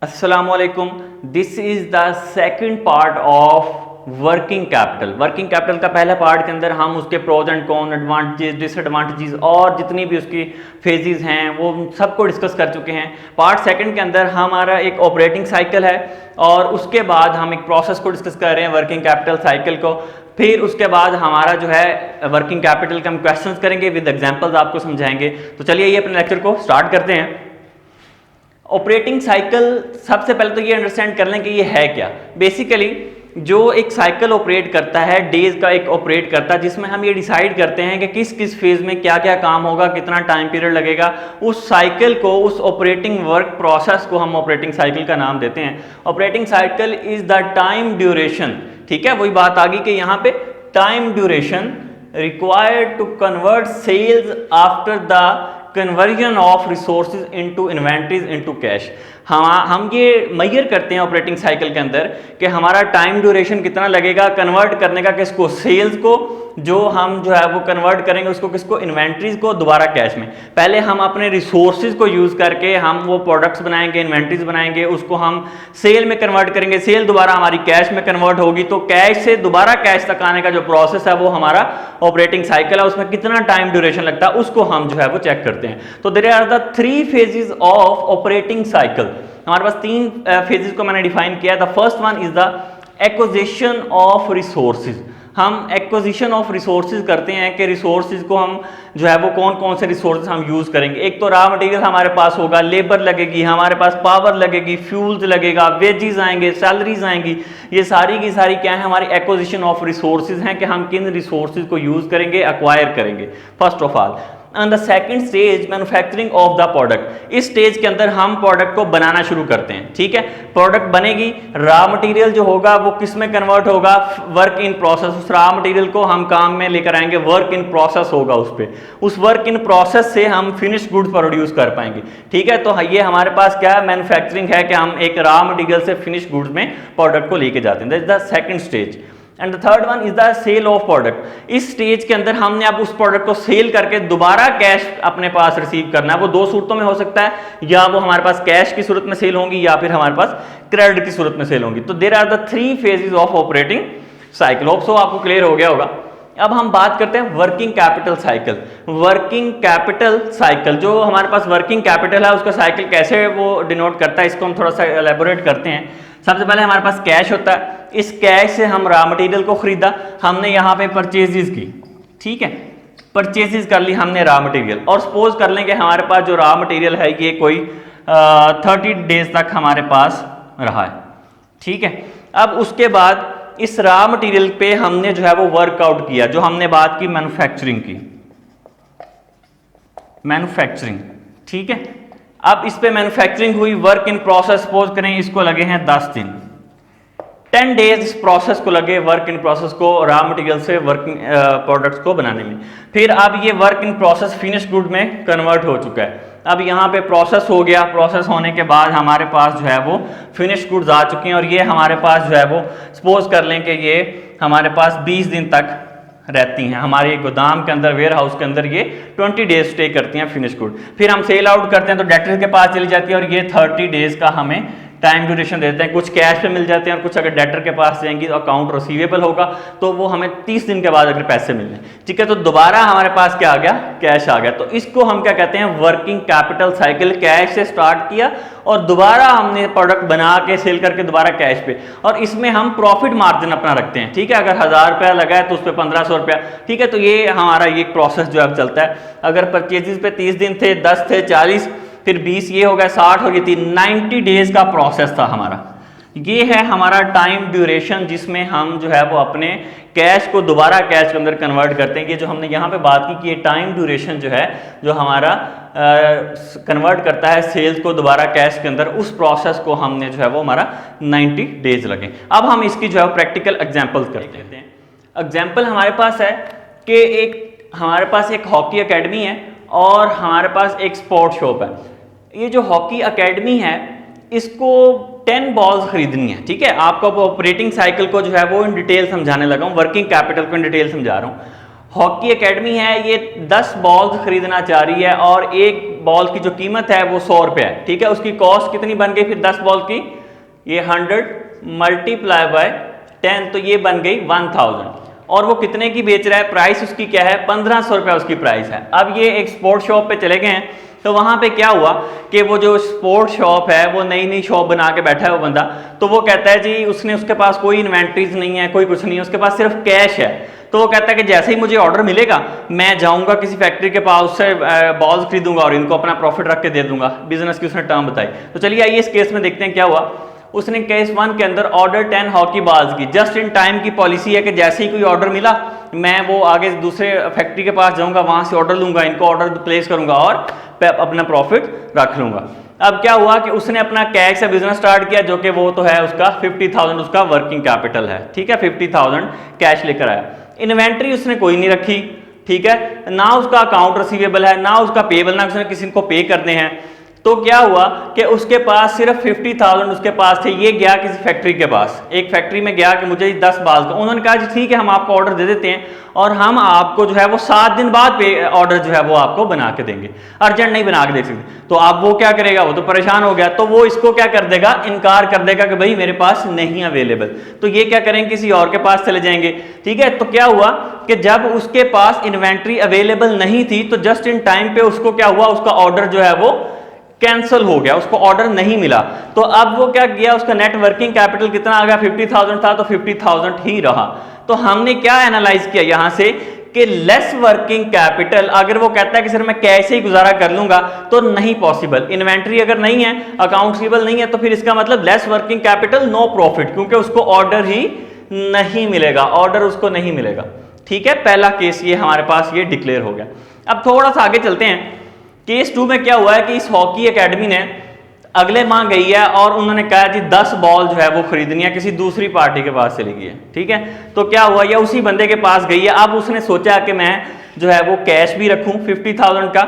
अस्सलामुअलैकुम। This is the second part of working capital. Working capital का पहला part के अंदर हम उसके pros and con, advantages, disadvantages और जितनी भी उसकी फेजेस हैं वो सबको डिस्कस कर चुके हैं। पार्ट सेकंड के अंदर हमारा एक ऑपरेटिंग साइकिल है और उसके बाद हम एक प्रोसेस को डिस्कस कर रहे हैं, वर्किंग कैपिटल साइकिल को। फिर उसके बाद हमारा जो है वर्किंग कैपिटल के हम क्वेश्चंस करेंगे, विद एग्जांपल्स आपको समझाएंगे। तो चलिए ये अपने लेक्चर को स्टार्ट करते हैं। ऑपरेटिंग साइकिल, सबसे पहले तो ये अंडरस्टैंड कर लें कि ये है क्या। बेसिकली जो एक साइकिल ऑपरेट करता है, डेज का एक ऑपरेट करता है, जिसमें हम ये डिसाइड करते हैं कि किस किस फेज में क्या क्या काम होगा, कितना टाइम पीरियड लगेगा। उस साइकिल को, उस ऑपरेटिंग वर्क प्रोसेस को हम ऑपरेटिंग साइकिल का नाम देते हैं। Operating cycle is the time duration, ठीक है, वही बात आ गई कि यहाँ पे time duration required to convert sales after the conversion of resources into inventories into cash. हम ये मेजर करते हैं ऑपरेटिंग साइकिल के अंदर कि हमारा टाइम ड्यूरेशन कितना लगेगा कन्वर्ट करने का, किसको, सेल्स को, जो हम जो है वो कन्वर्ट करेंगे उसको, किसको, इन्वेंटरीज को, दोबारा कैश में। पहले हम अपने रिसोर्सेज को यूज करके हम वो प्रोडक्ट्स बनाएंगे, इन्वेंटरीज बनाएंगे, उसको हम सेल में कन्वर्ट करेंगे, सेल दोबारा हमारी कैश में कन्वर्ट होगी, तो कैश से दोबारा कैश तक आने का जो प्रोसेस है वो हमारा ऑपरेटिंग साइकिल है। उसमें कितना टाइम ड्यूरेशन लगता है उसको हम जो है वो चेक करते हैं। तो there are the 3 phases of operating cycle. हमारे पास 3 फेजेस को मैंने डिफाइन किया है। The first one is the acquisition of resources. हम एक्विजिशन ऑफ रिसोर्सेज करते हैं कि रिसोर्सेज को हम जो है वो कौन कौन से रिसोर्सेज हम यूज करेंगे। एक तो रॉ मटेरियल हमारे पास होगा, लेबर लगेगी, हमारे पास पावर लगेगी, फ्यूल्स लगेगा, वेजेस आएंगे, सैलरीज आएंगी। ये सारी की सारी क्या है, हमारी एक्विजिशन ऑफ रिसोर्सेज हैं कि हम किन रिसोर्सेज को यूज करेंगे, एक्वायर करेंगे first of all. And the second stage manufacturing of the product. इस स्टेज के अंदर हम प्रोडक्ट को बनाना शुरू करते हैं, ठीक है। प्रोडक्ट बनेगी, रॉ मटेरियल जो होगा वो किस में कन्वर्ट होगा, वर्क इन प्रोसेस। उस रॉ मटेरियल को हम काम में लेकर आएंगे, वर्क इन प्रोसेस होगा उस पर, उस वर्क इन प्रोसेस से हम फिनिश गुड्स प्रोड्यूस कर पाएंगे, ठीक है। तो ये हमारे पास क्या है, मैन्युफैक्चरिंग है कि हम एक रॉ मटेरियल से फिनिश गुड्स में प्रोडक्ट को लेके जाते हैं। That is the second stage. And the third one is the sale of product. इस स्टेज के अंदर हमने अब उस प्रोडक्ट को सेल करके दोबारा कैश अपने पास रिसीव करना है। वो 2 सूरतों में हो सकता है, या वो हमारे पास कैश की सूरत में सेल होंगी या फिर हमारे पास क्रेडिट की सूरत में सेल होंगी। तो there are the 3 phases of operating cycle. Hope so आपको क्लियर हो गया होगा। अब हम बात करते हैं working capital cycle. Working capital cycle, जो हमारे पास वर्किंग कैपिटल है उसका साइकिल कैसे वो डिनोट करता है, इसको हम थोड़ा सा एलेबोरेट करते हैं। सबसे पहले हमारे पास कैश होता है। इस कैश से हम रॉ मटेरियल को खरीदा, हमने यहाँ पे परचेजेस की, ठीक है, परचेजेस कर ली हमने रॉ मटेरियल। और सपोज कर लें कि हमारे पास जो रॉ मटेरियल है ये कोई 30 डेज तक हमारे पास रहा है, ठीक है। अब उसके बाद इस रॉ मटेरियल पे हमने जो है वो वर्कआउट किया, जो हमने बात की मैन्युफैक्चरिंग की, मैन्युफैक्चरिंग, ठीक है। अब इस पे मैन्युफैक्चरिंग हुई, वर्क इन प्रोसेस सपोज करें इसको लगे हैं 10 दिन, 10 डेज इस प्रोसेस को लगे, वर्क इन प्रोसेस को, रॉ मटेरियल से वर्किंग प्रोडक्ट्स को बनाने में। फिर अब ये work in process finish good में कन्वर्ट हो चुका है। अब यहाँ पे प्रोसेस हो गया, प्रोसेस होने के बाद हमारे पास जो है वो फिनिश गुड्स आ चुके हैं और ये हमारे पास जो है वो सपोज कर लें कि ये हमारे पास 20 दिन तक रहती हैं हमारे गोदाम के अंदर, वेयर हाउस के अंदर ये 20 डेज स्टे करती हैं फिनिश गुड। फिर हम सेल आउट करते हैं तो डेटर के पास चली जाती है और ये 30 डेज का हमें टाइम ड्यूरेशन देते हैं। कुछ कैश पे मिल जाते हैं और कुछ अगर डेटर के पास जाएंगी तो अकाउंट रिसीवेबल होगा तो वो हमें 30 दिन के बाद अगर पैसे मिल जाए, ठीक है, तो दोबारा हमारे पास क्या आ गया, कैश आ गया। तो इसको हम क्या कहते हैं, वर्किंग कैपिटल साइकिल। कैश से स्टार्ट किया और दोबारा हमने प्रोडक्ट बना के सेल करके दोबारा कैश पे, और इसमें हम प्रॉफिट मार्जिन अपना रखते हैं, ठीक है। अगर 1000 रुपया लगा है तो उस पर 1500 रुपया, ठीक है। तो ये हमारा ये प्रोसेस जो है चलता है। अगर परचेजेस पे 30 दिन थे, 10 थे, 40, फिर 20, ये हो गया 60, हो गई थी 90 डेज का प्रोसेस था हमारा। ये है हमारा टाइम ड्यूरेशन जिसमें हम जो है वो अपने कैश को दोबारा कैश के अंदर कन्वर्ट करते हैं। ये जो हमने यहाँ पे बात की कि ये टाइम ड्यूरेशन जो है जो हमारा कन्वर्ट करता है सेल्स को दोबारा कैश के अंदर, उस प्रोसेस को हमने जो है वो हमारा 90 डेज लगे। अब हम इसकी जो है प्रैक्टिकल एग्जाम्पल्स करते हैं। एग्जाम्पल हमारे पास है कि हमारे पास एक हॉकी अकेडमी है और हमारे पास एक स्पोर्ट शॉप है। ये जो हॉकी अकेडमी है इसको 10 बॉल्स खरीदनी है, ठीक है। आपको ऑपरेटिंग साइकिल को जो है वो इन डिटेल समझाने लगा हूँ, वर्किंग कैपिटल को इन डिटेल समझा रहा हूँ। हॉकी एकेडमी है, ये 10 बॉल्स खरीदना चाह रही है और एक बॉल की जो कीमत है वो 100 रुपये है, ठीक है। उसकी कॉस्ट कितनी बन गई फिर 10 बॉल की, ये 100 मल्टीप्लाई बाय 10, तो ये बन गई 1000। और वो कितने की बेच रहा है, प्राइस उसकी क्या है, 1500 रुपये उसकी प्राइस है। अब ये एक स्पोर्ट शॉप पे चले गए हैं, तो वहां पे क्या हुआ कि वो जो स्पोर्ट शॉप है वो नई नई शॉप बना के बैठा है वो बंदा, तो वो कहता है जी उसके पास कोई इन्वेंट्रीज नहीं है, कोई कुछ नहीं है, उसके पास सिर्फ कैश है। तो वो कहता है कि जैसे ही मुझे ऑर्डर मिलेगा मैं जाऊंगा किसी फैक्ट्री के पास, उससे बॉल्स खरीदूंगा और इनको अपना प्रॉफिट रख के दे दूंगा। बिजनेस की उसने टर्म बताई। तो चलिए आइए इस केस में देखते हैं क्या हुआ। उसने केस 1 के अंदर ऑर्डर 10 हॉकी बॉल्स की, जस्ट इन टाइम की पॉलिसी है कि जैसे ही कोई ऑर्डर मिला मैं वो आगे दूसरे फैक्ट्री के पास जाऊंगा, वहां से ऑर्डर लूंगा, इनको ऑर्डर प्लेस करूंगा और अपना प्रॉफिट रख लूंगा। अब क्या हुआ कि उसने अपना कैश से बिजनेस स्टार्ट किया, जो कि वो तो है उसका 50,000 उसका वर्किंग कैपिटल है, ठीक है। 50,000 कैश लेकर आया। इन्वेंट्री उसने कोई नहीं रखी, ठीक है, ना उसका अकाउंट रिसीवेबल है, ना उसका पेबल, ना उसने किसी को पे करने हैं। तो क्या हुआ कि उसके पास सिर्फ 50,000 उसके पास थे। ये गया किसी फैक्ट्री के पास, एक फैक्ट्री में गया कि मुझे 10 बाल का, उन्होंने कहा जी ठीक है हम आपको ऑर्डर दे देते हैं और हम आपको जो है वो 7 दिन बाद पे ऑर्डर जो है वो आपको बना के देंगे, अर्जेंट नहीं बना के दे सकते। तो अब वो क्या करेगा, वो तो परेशान हो गया, तो वो इसको क्या कर देगा, इनकार कर देगा कि भाई मेरे पास नहीं अवेलेबल। तो ये क्या करेंगे, किसी और के पास चले जाएंगे, ठीक है। तो क्या हुआ कि जब उसके पास इन्वेंट्री अवेलेबल नहीं थी तो जस्ट इन टाइम पे उसको क्या हुआ, उसका ऑर्डर जो है वो कैंसिल हो गया, उसको ऑर्डर नहीं मिला। तो अब वो क्या किया, उसका नेट वर्किंग कैपिटल कितना आ गया, 50,000 था तो 50,000 ही रहा। तो हमने क्या एनालाइज किया यहां से कि लेस वर्किंग कैपिटल, अगर वो कहता है कि सर मैं कैसे ही गुजारा कर लूंगा तो नहीं पॉसिबल। इन्वेंट्री अगर नहीं है, अकाउंट रिसीवेबल नहीं है, तो फिर इसका मतलब less working capital no profit, क्योंकि उसको ऑर्डर ही नहीं मिलेगा, ऑर्डर उसको नहीं मिलेगा, ठीक है। पहला केस ये हमारे पास ये डिक्लेयर हो गया। अब थोड़ा सा आगे चलते हैं। केस 2 में क्या हुआ है कि इस हॉकी एकेडमी ने अगले माह गई है और उन्होंने कहा जी 10 बॉल जो है वो खरीदनी है, किसी दूसरी पार्टी के पास चली गई है, ठीक है। तो क्या हुआ, या उसी बंदे के पास गई है। अब उसने सोचा कि मैं जो है वो कैश भी रखूं 50,000 का,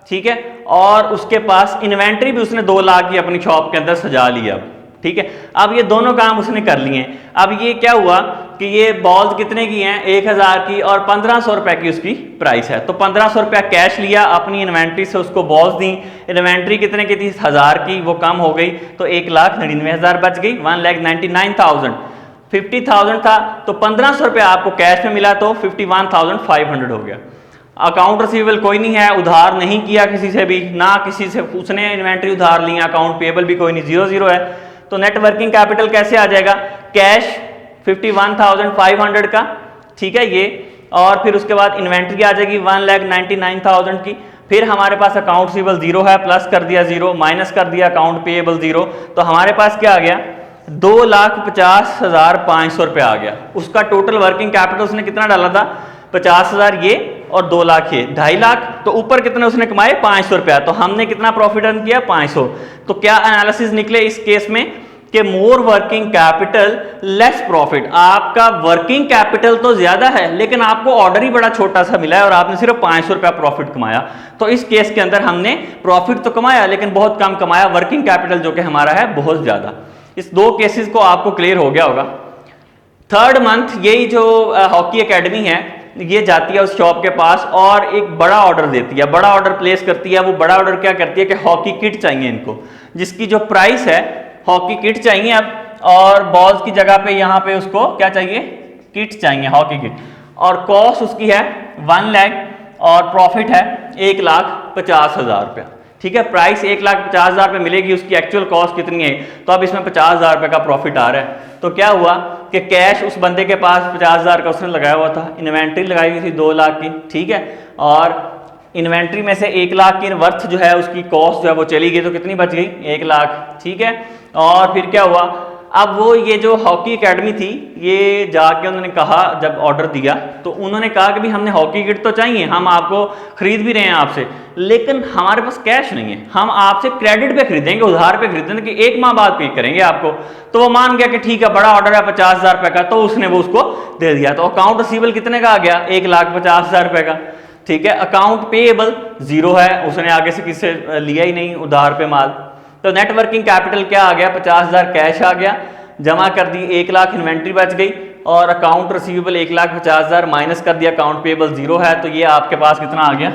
ठीक है, और उसके पास इन्वेंट्री भी उसने 2 लाख की अपनी शॉप के अंदर सजा लिया, ठीक है। अब ये दोनों काम उसने कर लिए। अब ये क्या हुआ कि ये बॉल्स कितने की हैं, 1000 की और 1500 रुपए की उसकी प्राइस है। तो 1500 रुपया कैश लिया, अपनी इन्वेंट्री से उसको बॉल्स दी। इन्वेंट्री कितने की थी, 1000 की, वो कम हो गई तो 1,99,000 बच गई, 1,99,000। 50,000 था तो 1500 रुपया आपको कैश में मिला तो 51,500 हो गया। अकाउंट रिसीवेबल कोई नहीं है, उधार नहीं किया किसी से भी, ना किसी से उसने इन्वेंट्री उधार लिया, अकाउंट पेबल भी कोई नहीं, 0 है। तो नेट वर्किंग कैपिटल कैसे आ जाएगा, कैश 51,500 का, ठीक है ये, और फिर उसके बाद इन्वेंट्री आ जाएगी 1,99,000 की। फिर हमारे पास अकाउंट रिसीवेबल 0 है, प्लस कर दिया 0, माइनस कर दिया अकाउंट पेएबल 0, तो हमारे पास क्या आ गया, 2,50,500 रुपया आ गया। उसका टोटल वर्किंग कैपिटल उसने कितना डाला था, 50,000 ये और 2 लाख ये, 2.5 लाख। तो ऊपर कितने उसने कमाए, 500 रुपया। तो हमने कितना प्रॉफिट अर्न किया, 500। तो क्या एनालिसिस निकले इस केस में कि मोर वर्किंग कैपिटल लेस प्रॉफिट। आपका वर्किंग कैपिटल तो ज्यादा है लेकिन आपको ऑर्डर ही बड़ा छोटा सा मिला है और आपने सिर्फ 500 रुपया प्रॉफिट कमाया। तो इस केस के अंदर हमने प्रॉफिट तो कमाया लेकिन बहुत कम कमाया, वर्किंग कैपिटल जो कि हमारा है बहुत ज्यादा। इस 2 केसेस को आपको क्लियर हो गया होगा। थर्ड मंथ यही जो हॉकी एकेडमी है ये जाती है उस शॉप के पास और एक बड़ा ऑर्डर देती है, बड़ा ऑर्डर प्लेस करती है। वो बड़ा ऑर्डर क्या करती है कि हॉकी किट चाहिए इनको, जिसकी जो प्राइस है, हॉकी किट चाहिए अब, और बॉल्स की जगह पे यहाँ पे उसको क्या चाहिए, किट चाहिए, हॉकी किट, और कॉस्ट उसकी है 1 लाख और प्रॉफिट है 1,50,000 रुपया, ठीक है। प्राइस 1,50,000 रुपये मिलेगी, उसकी एक्चुअल कॉस्ट कितनी है, तो अब इसमें 50,000 रुपये का प्रॉफिट आ रहा है। तो क्या हुआ कि कैश उस बंदे के पास 50,000 का उसने लगाया हुआ था, इन्वेंट्री लगाई हुई थी 2 लाख की, ठीक है, और इन्वेंट्री में से 1 लाख की वर्थ जो है उसकी कॉस्ट जो है वो चली गई, तो कितनी बच गई, 1 लाख, ठीक है। और फिर क्या हुआ, अब वो ये जो हॉकी एकेडमी थी ये जाके उन्होंने कहा, जब ऑर्डर दिया तो उन्होंने कहा कि भाई हमने हॉकी किट तो चाहिए, हम आपको खरीद भी रहे हैं आपसे, लेकिन हमारे पास कैश नहीं है, हम आपसे क्रेडिट पे खरीदेंगे, उधार पे खरीदेंगे कि 1 माह बाद पे करेंगे आपको। तो वो मान गया कि ठीक है, बड़ा ऑर्डर है 50,000 रुपये का, तो उसने वो उसको दे दिया। तो अकाउंट रिसीवेबल कितने का आ गया, 1,50,000 रुपये का, ठीक है। अकाउंट पेएबल 0 है, उसने आगे से किसी से लिया ही नहीं उधार पे माल। तो नेट वर्किंग कैपिटल क्या आ गया, 50,000 कैश आ गया, जमा कर दी, 1 लाख इन्वेंट्री बच गई, और अकाउंट रिसीवेबल 1,50,000 माइनस कर दिया, अकाउंट पेएबल 0 है, तो ये आपके पास कितना आ गया,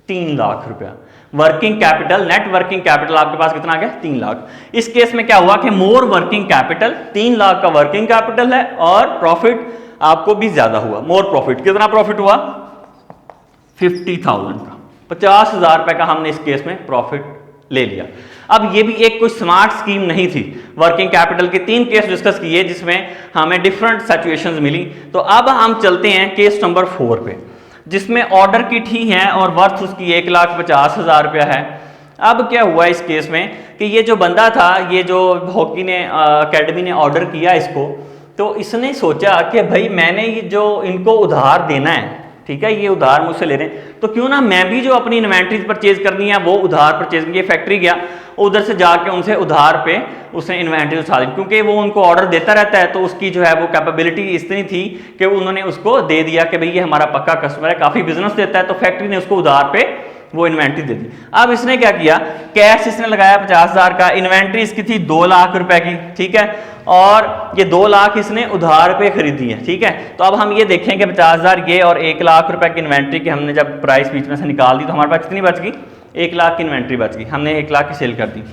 3 लाख रुपया। Working capital, net working capital आपके पास कितना आ गया 3 लाख। इस केस में क्या हुआ कि मोर वर्किंग कैपिटल, 3 लाख का वर्किंग कैपिटल है और प्रॉफिट आपको भी ज्यादा हुआ, मोर प्रॉफिट। कितना प्रॉफिट हुआ 50,000 का, 50,000 रुपए का हमने इस केस में प्रॉफिट ले लिया। अब ये भी एक कोई स्मार्ट स्कीम नहीं थी। वर्किंग कैपिटल के 3 केस डिस्कस किए जिसमें हमें डिफरेंट सिचुएशंस मिली। तो अब हम चलते हैं केस नंबर 4 पे, जिसमें ऑर्डर किट ही है और वर्थ उसकी 1,50,000 रुपया है। अब क्या हुआ इस केस में कि ये जो बंदा था, ये जो हॉकी ने अकेडमी ने ऑर्डर किया इसको, तो इसने सोचा कि भाई मैंने ये जो इनको उधार देना है, ठीक है, ये उधार मुझसे ले रहे हैं, तो क्यों ना मैं भी जो अपनी इन्वेंट्रीज परचेज करनी है वो उधार परचेज करनी है। फैक्ट्री गया, उधर से जाके उनसे उधार पे उसने इन्वेंट्री उठा ली, क्योंकि वो उनको ऑर्डर देता रहता है तो उसकी जो है वो कैपेबिलिटी इतनी थी कि उन्होंने उसको दे दिया कि भाई ये हमारा पक्का कस्टमर है, काफ़ी बिजनेस देता है, तो फैक्ट्री ने उसको उधार पे वो इन्वेंट्री दे दी। अब इसने क्या किया, कैश इसने लगाया 50,000 का, इन्वेंट्री इसकी थी 2 लाख रुपए की, ठीक है, और ये 2 लाख इसने उधार पे खरीदी है, ठीक है। तो अब हम ये देखें कि 50,000 ये और 1 लाख रुपए की इन्वेंट्री की हमने जब प्राइस बीच में से निकाल दी तो हमारे पास कितनी बच गई, 1 लाख की इन्वेंट्री बच गई, हमने 1 लाख की सेल कर दी।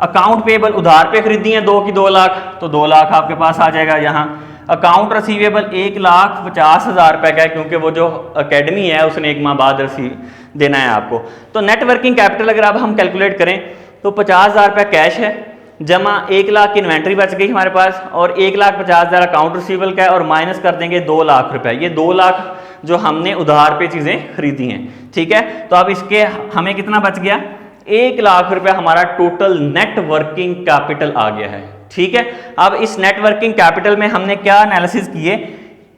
अकाउंट पेबल उधार पे खरीदी है 2 की 2 लाख, तो 2 लाख आपके पास आ जाएगा यहाँ। अकाउंट रिसीवेबल 1,50,000 रुपए का है, क्योंकि वो जो अकेडमी है उसने 1 माह बाद रिसीव देना है आपको। तो नेट वर्किंग कैपिटल अगर अब हम कैलकुलेट करें तो 50,000 रुपये कैश है, जमा 1 लाख की इन्वेंट्री बच गई हमारे पास, और 1,50,000 अकाउंट रिसीवेबल का है, और माइनस कर देंगे 2 लाख रुपए। ये 2 लाख जो हमने उधार पे चीज़ें खरीदी हैं, ठीक है। तो अब इसके हमें कितना बच गया, 1 लाख रुपए हमारा टोटल नेट वर्किंग कैपिटल आ गया है, ठीक है। अब इस नेट वर्किंग कैपिटल में हमने क्या एनालिसिस किए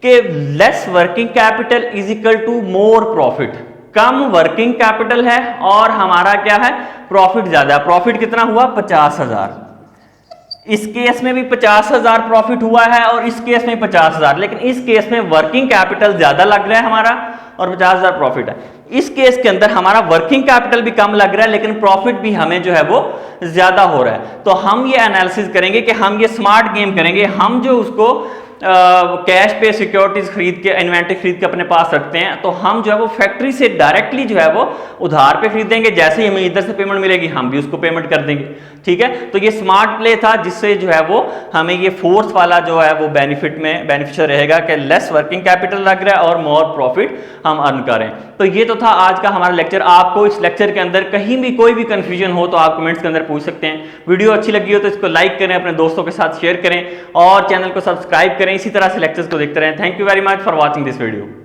कि less working capital is equal to more profit. कम वर्किंग कैपिटल है और हमारा क्या है, प्रॉफिट ज्यादा। प्रॉफिट कितना हुआ 50,000, इस केस में भी 50,000 प्रॉफिट हुआ है और इस केस में 50,000, लेकिन इस केस में वर्किंग कैपिटल ज्यादा लग रहा है हमारा और 50,000 प्रॉफिट है। इस केस के अंदर हमारा वर्किंग कैपिटल भी कम लग रहा है लेकिन प्रॉफिट भी हमें जो है वो ज्यादा हो रहा है। तो हम ये एनालिसिस करेंगे कि हम ये स्मार्ट गेम करेंगे, हम जो उसको कैश पे सिक्योरिटीज खरीद के, इन्वेंट्री खरीद के अपने पास रखते हैं, तो हम जो है वो फैक्ट्री से डायरेक्टली जो है वो उधार पे खरीदेंगे। जैसे ही हमें इधर से पेमेंट मिलेगी हम भी उसको पेमेंट कर देंगे, ठीक है। तो ये स्मार्ट प्ले था जिससे जो है वो हमें ये फोर्स वाला जो है वो बेनिफिशियल रहेगा कि लेस वर्किंग कैपिटल लग रहा है और मोर प्रॉफिट हम अर्न करें। तो ये तो था आज का हमारा लेक्चर। आपको इस लेक्चर के अंदर कहीं भी कोई भी कंफ्यूजन हो तो आप कमेंट्स के अंदर पूछ सकते हैं। वीडियो अच्छी लगी हो तो इसको लाइक करें, अपने दोस्तों के साथ शेयर करें और चैनल को सब्सक्राइब करें। इसी तरह से लेक्चर्स को देखते रहें। Thank you very much for watching this video.